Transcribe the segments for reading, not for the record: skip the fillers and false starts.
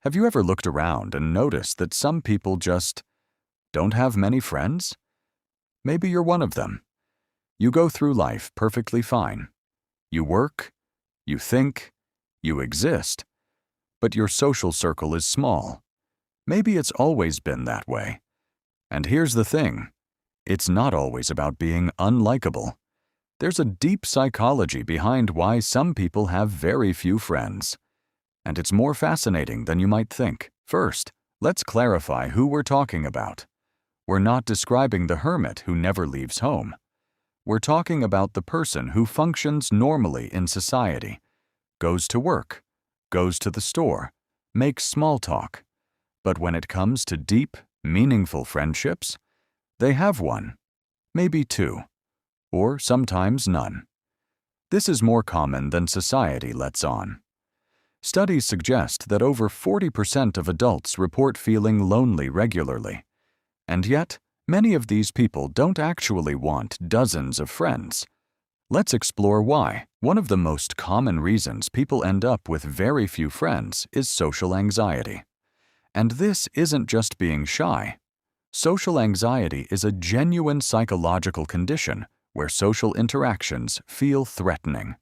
Have you ever looked around and noticed that some people just don't have many friends? Maybe you're one of them. You go through life perfectly fine. You work, you think, you exist, but your social circle is small. Maybe it's always been that way. And here's the thing, it's not always about being unlikable. There's a deep psychology behind why some people have very few friends. And it's more fascinating than you might think. First, let's clarify who we're talking about. We're not describing the hermit who never leaves home. We're talking about the person who functions normally in society, goes to work, goes to the store, makes small talk. But when it comes to deep, meaningful friendships, they have one, maybe two, or sometimes none. This is more common than society lets on. Studies suggest that over 40% of adults report feeling lonely regularly. And yet, many of these people don't actually want dozens of friends. Let's explore why. One of the most common reasons people end up with very few friends is social anxiety. And this isn't just being shy. Social anxiety is a genuine psychological condition where social interactions feel threatening.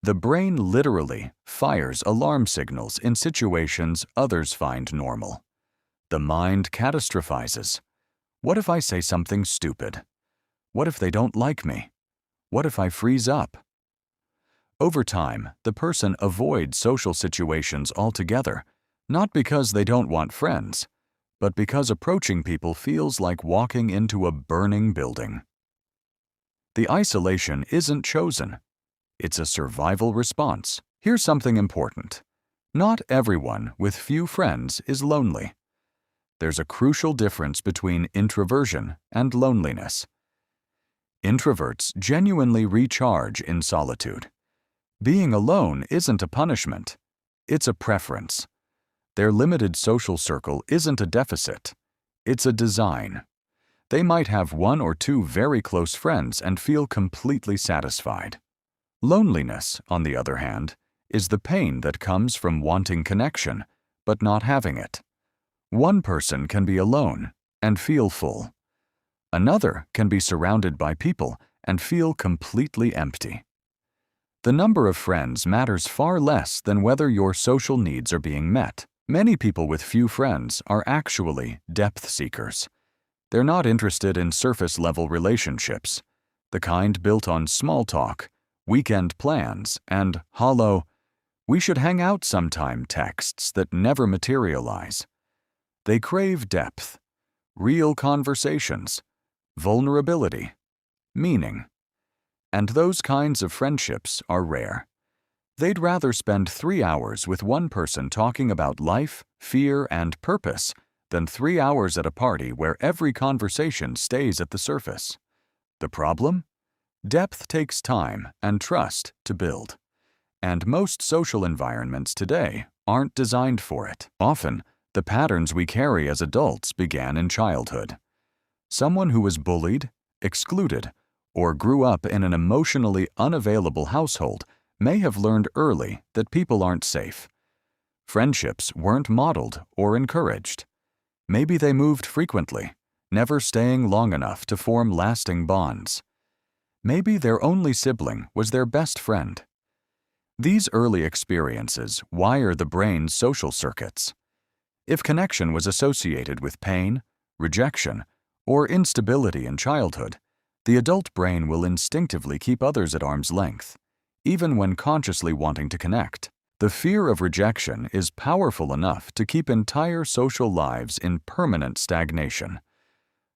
The brain literally fires alarm signals in situations others find normal. The mind catastrophizes. What if I say something stupid? What if they don't like me? What if I freeze up? Over time, the person avoids social situations altogether, not because they don't want friends, but because approaching people feels like walking into a burning building. The isolation isn't chosen. It's a survival response. Here's something important. Not everyone with few friends is lonely. There's a crucial difference between introversion and loneliness. Introverts genuinely recharge in solitude. Being alone isn't a punishment. It's a preference. Their limited social circle isn't a deficit. It's a design. They might have one or two very close friends and feel completely satisfied. Loneliness, on the other hand, is the pain that comes from wanting connection, but not having it. One person can be alone and feel full. Another can be surrounded by people and feel completely empty. The number of friends matters far less than whether your social needs are being met. Many people with few friends are actually depth seekers. They're not interested in surface-level relationships, the kind built on small talk, weekend plans, and hollow, "we should hang out sometime" texts that never materialize. They crave depth, real conversations, vulnerability, meaning. And those kinds of friendships are rare. They'd rather spend 3 hours with one person talking about life, fear, and purpose than 3 hours at a party where every conversation stays at the surface. The problem? Depth takes time and trust to build. And most social environments today aren't designed for it. Often, the patterns we carry as adults began in childhood. Someone who was bullied, excluded, or grew up in an emotionally unavailable household may have learned early that people aren't safe. Friendships weren't modeled or encouraged. Maybe they moved frequently, never staying long enough to form lasting bonds. Maybe their only sibling was their best friend. These early experiences wire the brain's social circuits. If connection was associated with pain, rejection, or instability in childhood, the adult brain will instinctively keep others at arm's length, even when consciously wanting to connect. The fear of rejection is powerful enough to keep entire social lives in permanent stagnation.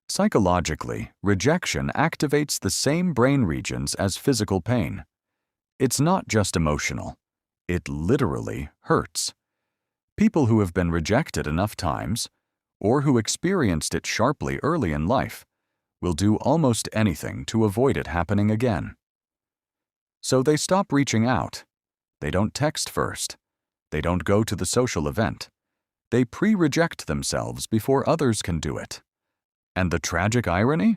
Psychologically, rejection activates the same brain regions as physical pain. It's not just emotional. It literally hurts. People who have been rejected enough times, or who experienced it sharply early in life, will do almost anything to avoid it happening again. So they stop reaching out. They don't text first. They don't go to the social event. They pre-reject themselves before others can do it. And the tragic irony?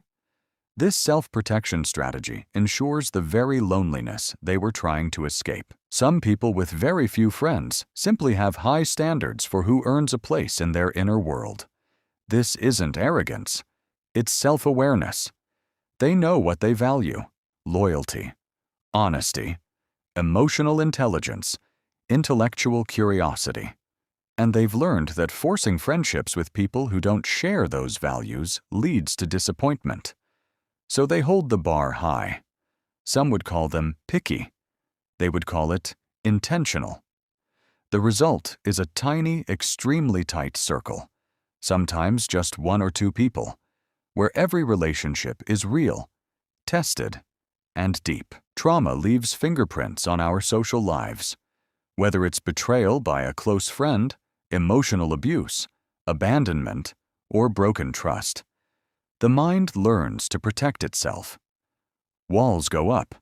This self-protection strategy ensures the very loneliness they were trying to escape. Some people with very few friends simply have high standards for who earns a place in their inner world. This isn't arrogance, it's self-awareness. They know what they value: loyalty, honesty, emotional intelligence, intellectual curiosity. And they've learned that forcing friendships with people who don't share those values leads to disappointment. So they hold the bar high. Some would call them picky. They would call it intentional. The result is a tiny, extremely tight circle, sometimes just one or two people, where every relationship is real, tested, and deep. Trauma leaves fingerprints on our social lives. Whether it's betrayal by a close friend, emotional abuse, abandonment, or broken trust, the mind learns to protect itself. Walls go up,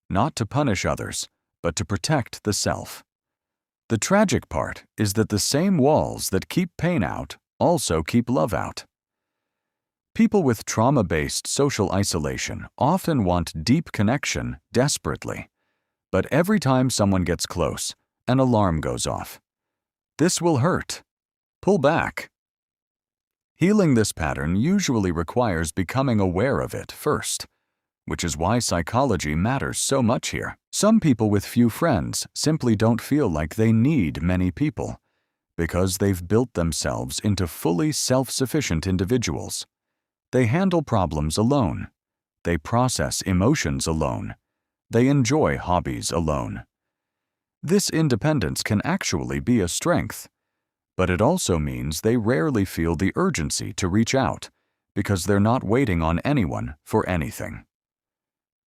not to punish others, but to protect the self. The tragic part is that the same walls that keep pain out also keep love out. People with trauma-based social isolation often want deep connection desperately, but every time someone gets close, an alarm goes off. This will hurt. Pull back. Healing this pattern usually requires becoming aware of it first, which is why psychology matters so much here. Some people with few friends simply don't feel like they need many people because they've built themselves into fully self-sufficient individuals. They handle problems alone. They process emotions alone. They enjoy hobbies alone. This independence can actually be a strength, but it also means they rarely feel the urgency to reach out because they're not waiting on anyone for anything.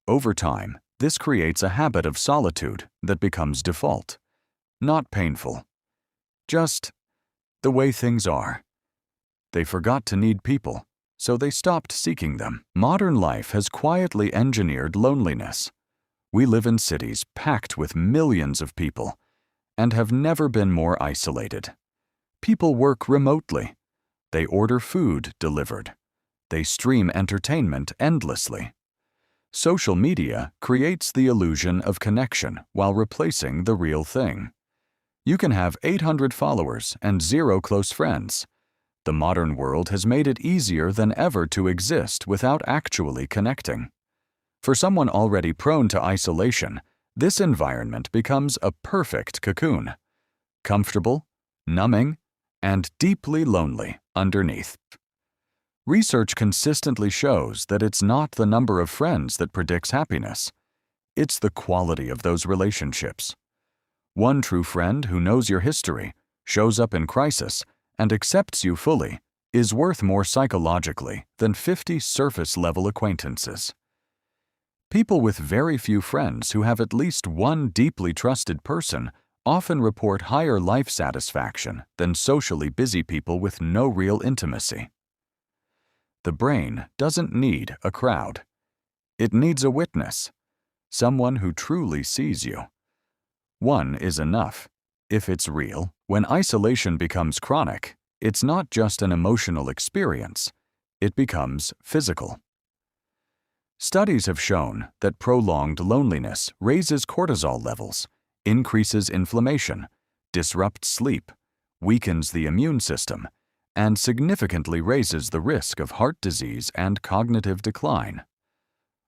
Over time, this creates a habit of solitude that becomes default. Not painful. Just the way things are. They forgot to need people, so they stopped seeking them. Modern life has quietly engineered loneliness. We live in cities packed with millions of people and have never been more isolated. People work remotely. They order food delivered. They stream entertainment endlessly. Social media creates the illusion of connection while replacing the real thing. You can have 800 followers and 0 close friends. The modern world has made it easier than ever to exist without actually connecting. For someone already prone to isolation, this environment becomes a perfect cocoon. Comfortable, numbing, and deeply lonely underneath. Research consistently shows that it's not the number of friends that predicts happiness. It's the quality of those relationships. One true friend who knows your history, shows up in crisis, and accepts you fully is worth more psychologically than 50 surface-level acquaintances. People with very few friends who have at least one deeply trusted person often report higher life satisfaction than socially busy people with no real intimacy. The brain doesn't need a crowd. It needs a witness, someone who truly sees you. One is enough. If it's real, when isolation becomes chronic, it's not just an emotional experience, it becomes physical. Studies have shown that prolonged loneliness raises cortisol levels, increases inflammation, disrupts sleep, weakens the immune system, and significantly raises the risk of heart disease and cognitive decline.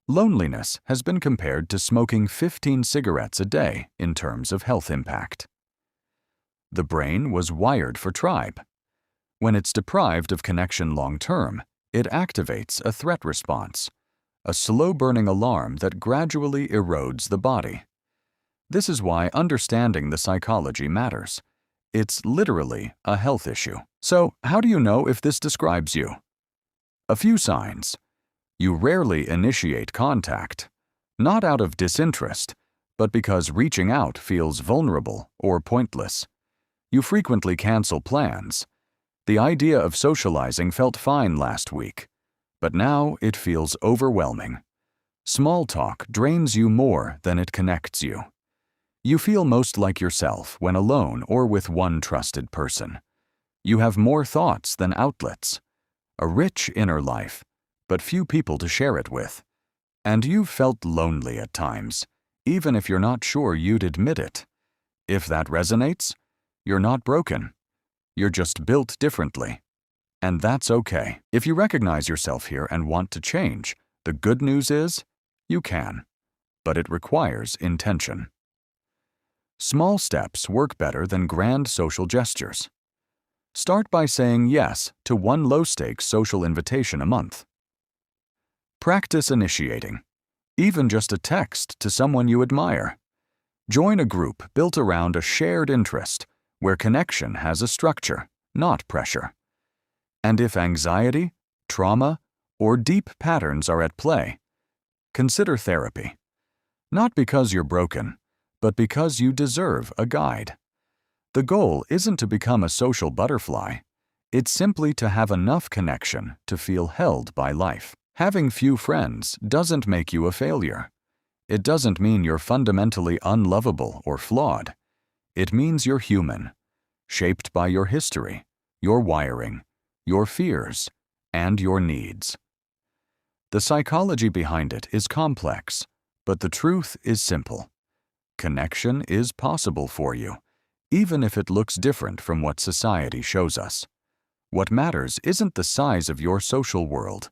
Loneliness has been compared to smoking 15 cigarettes a day in terms of health impact. The brain was wired for tribe. When it's deprived of connection long-term, it activates a threat response, a slow-burning alarm that gradually erodes the body. This is why understanding the psychology matters. It's literally a health issue. So, how do you know if this describes you? A few signs. You rarely initiate contact, not out of disinterest, but because reaching out feels vulnerable or pointless. You frequently cancel plans. The idea of socializing felt fine last week, but now it feels overwhelming. Small talk drains you more than it connects you. You feel most like yourself when alone or with one trusted person. You have more thoughts than outlets. A rich inner life, but few people to share it with. And you've felt lonely at times, even if you're not sure you'd admit it. If that resonates, you're not broken. You're just built differently. And that's okay. If you recognize yourself here and want to change, the good news is, you can. But it requires intention. Small steps work better than grand social gestures. Start by saying yes to one low-stakes social invitation a month. Practice initiating, even just a text to someone you admire. Join a group built around a shared interest, where connection has a structure, not pressure. And if anxiety, trauma, or deep patterns are at play, consider therapy. Not because you're broken, but because you deserve a guide. The goal isn't to become a social butterfly. It's simply to have enough connection to feel held by life. Having few friends doesn't make you a failure. It doesn't mean you're fundamentally unlovable or flawed. It means you're human, shaped by your history, your wiring, your fears, and your needs. The psychology behind it is complex, but the truth is simple. Connection is possible for you, even if it looks different from what society shows us. What matters isn't the size of your social world,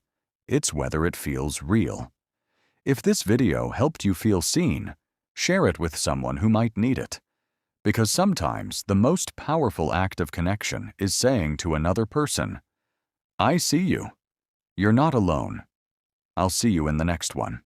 it's whether it feels real. If this video helped you feel seen, share it with someone who might need it. Because sometimes the most powerful act of connection is saying to another person, I see you. You're not alone. I'll see you in the next one.